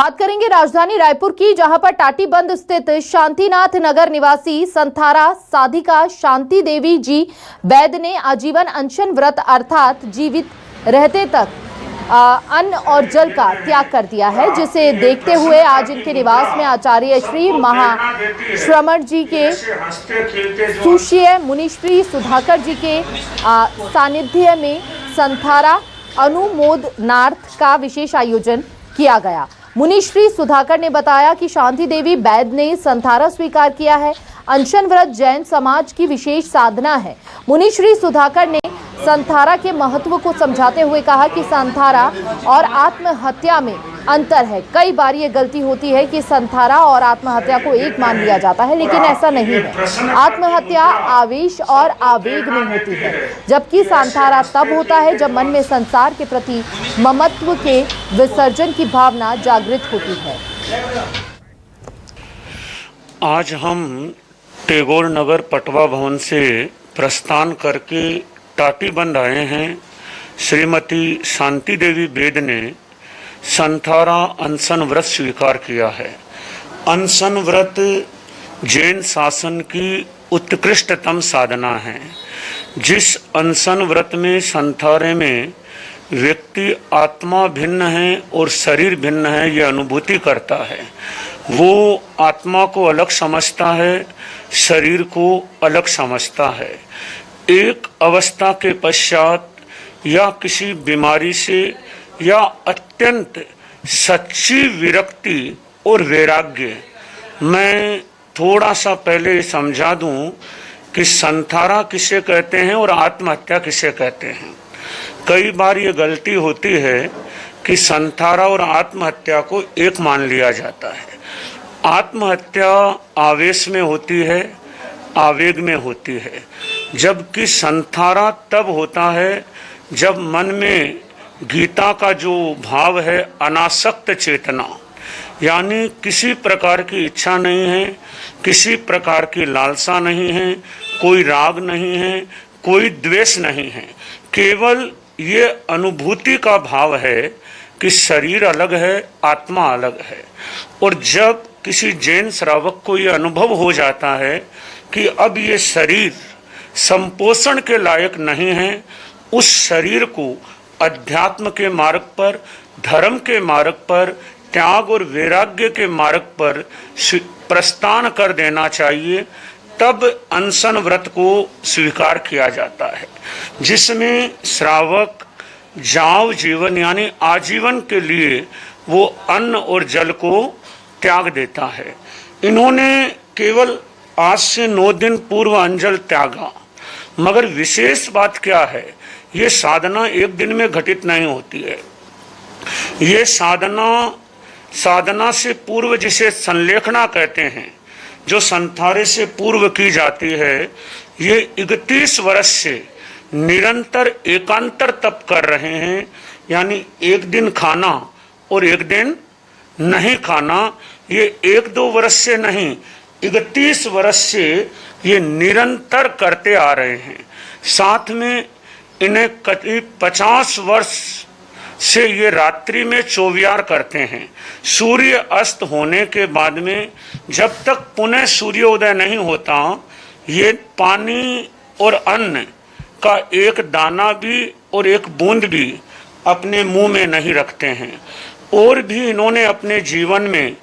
बात करेंगे राजधानी रायपुर की, जहां पर टाटीबंध स्थित शांतिनाथ नगर निवासी संथारा साधिका शांति देवी जी वैद्य ने आजीवन अनशन व्रत अर्थात जीवित रहते तक अन्न और जल का त्याग कर दिया है, जिसे देखते हुए आज इनके निवास में आचार्य श्री महाश्रमण जी के सुशीय मुनिश्री सुधाकर जी के सानिध्य में संथारा अनुमोदनार्थ का विशेष आयोजन किया गया। मुनिश्री सुधाकर ने बताया कि शांति देवी वैद्य ने संथारा स्वीकार किया है। अनशन व्रत जैन समाज की विशेष साधना है। मुनिश्री सुधाकर ने संथारा के महत्व को समझाते हुए कहा कि संथारा और आत्महत्या में अंतर है। कई बार ये गलती होती है कि संथारा और आत्महत्या को एक मान लिया जाता है, लेकिन ऐसा नहीं है। आत्महत्या आवेश और आवेग में होती है, जबकि संथारा तब होता है जब मन में संसार के प्रति ममत्व के विसर्जन की भावना जागृत होती है। आज हम टैगोर नगर पटवा भवन से प्रस्थान करके टाटीबंध आए हैं। श्रीमती शांति देवी वैद्य ने संथारा अनशन व्रत स्वीकार किया है। अनशन व्रत जैन शासन की उत्कृष्टतम साधना है। जिस अनशन व्रत में संथारे में व्यक्ति आत्मा भिन्न है और शरीर भिन्न है, यह अनुभूति करता है। वो आत्मा को अलग समझता है, शरीर को अलग समझता है। एक अवस्था के पश्चात या किसी बीमारी से या अत्यंत सच्ची विरक्ति और वैराग्य, मैं थोड़ा सा पहले समझा दूं कि संथारा किसे कहते हैं और आत्महत्या किसे कहते हैं। कई बार ये गलती होती है कि संथारा और आत्महत्या को एक मान लिया जाता है। आत्महत्या आवेश में होती है, आवेग में होती है, जबकि संथारा तब होता है जब मन में गीता का जो भाव है अनासक्त चेतना, यानी किसी प्रकार की इच्छा नहीं है, किसी प्रकार की लालसा नहीं है, कोई राग नहीं है, कोई द्वेष नहीं है। केवल ये अनुभूति का भाव है कि शरीर अलग है, आत्मा अलग है। और जब किसी जैन श्रावक को ये अनुभव हो जाता है कि अब ये शरीर संपोषण के लायक नहीं है, उस शरीर को अध्यात्म के मार्ग पर, धर्म के मार्ग पर, त्याग और वैराग्य के मार्ग पर प्रस्थान कर देना चाहिए, तब अनशन व्रत को स्वीकार किया जाता है, जिसमें श्रावक जाव जीवन यानी आजीवन के लिए वो अन्न और जल को त्याग देता है। इन्होंने केवल आज से 9 दिन पूर्व अंजल त्यागा, मगर विशेष बात क्या है, ये साधना एक दिन में घटित नहीं होती है। ये साधना से पूर्व जिसे संलेखना कहते हैं, जो संथारे से पूर्व की जाती है, ये 31 वर्ष से निरंतर एकांतर तप कर रहे हैं। यानी एक दिन खाना और एक दिन नहीं खाना, ये 1-2 वर्ष से नहीं, 31 वर्ष से ये निरंतर करते आ रहे हैं। साथ में इन्हें करीब 50 वर्ष से ये रात्रि में चौवियार करते हैं। सूर्य अस्त होने के बाद में जब तक पुनः सूर्योदय नहीं होता, ये पानी और अन्न का एक दाना भी और एक बूंद भी अपने मुंह में नहीं रखते हैं। और भी इन्होंने अपने जीवन में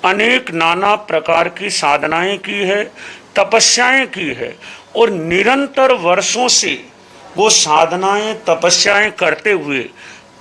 अनेक नाना प्रकार की साधनाएं की है, तपस्याएं की है, और निरंतर वर्षों से वो साधनाएं तपस्याएं करते हुए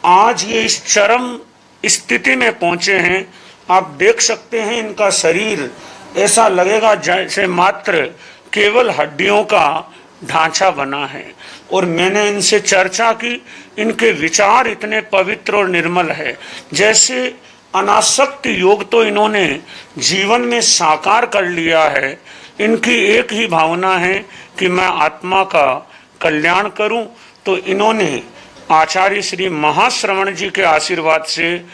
आज ये इस चरम स्थिति में पहुंचे हैं। आप देख सकते हैं इनका शरीर ऐसा लगेगा जैसे मात्र केवल हड्डियों का ढांचा बना है। और मैंने इनसे चर्चा की, इनके विचार इतने पवित्र और निर्मल है, जैसे अनासक्त योग तो इन्होंने जीवन में साकार कर लिया है। इनकी एक ही भावना है कि मैं आत्मा का कल्याण करूं। तो इन्होंने आचार्य श्री महाश्रमण जी के आशीर्वाद से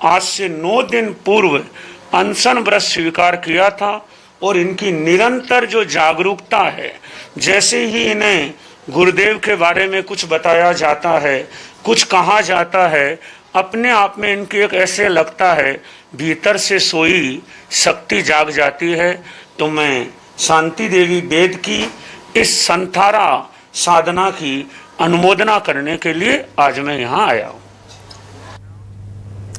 आज से 9 दिन पूर्व अनशन व्रत स्वीकार किया था। और इनकी निरंतर जो जागरूकता है, जैसे ही इन्हें गुरुदेव के बारे में कुछ बताया जाता है, कुछ कहा जाता है, अपने आप में इनके एक ऐसे लगता है भीतर से सोई शक्ति जाग जाती है। तो मैं शांति देवी वेद की इस संथारा साधना की अनुमोदना करने के लिए आज मैं यहाँ आया हूँ।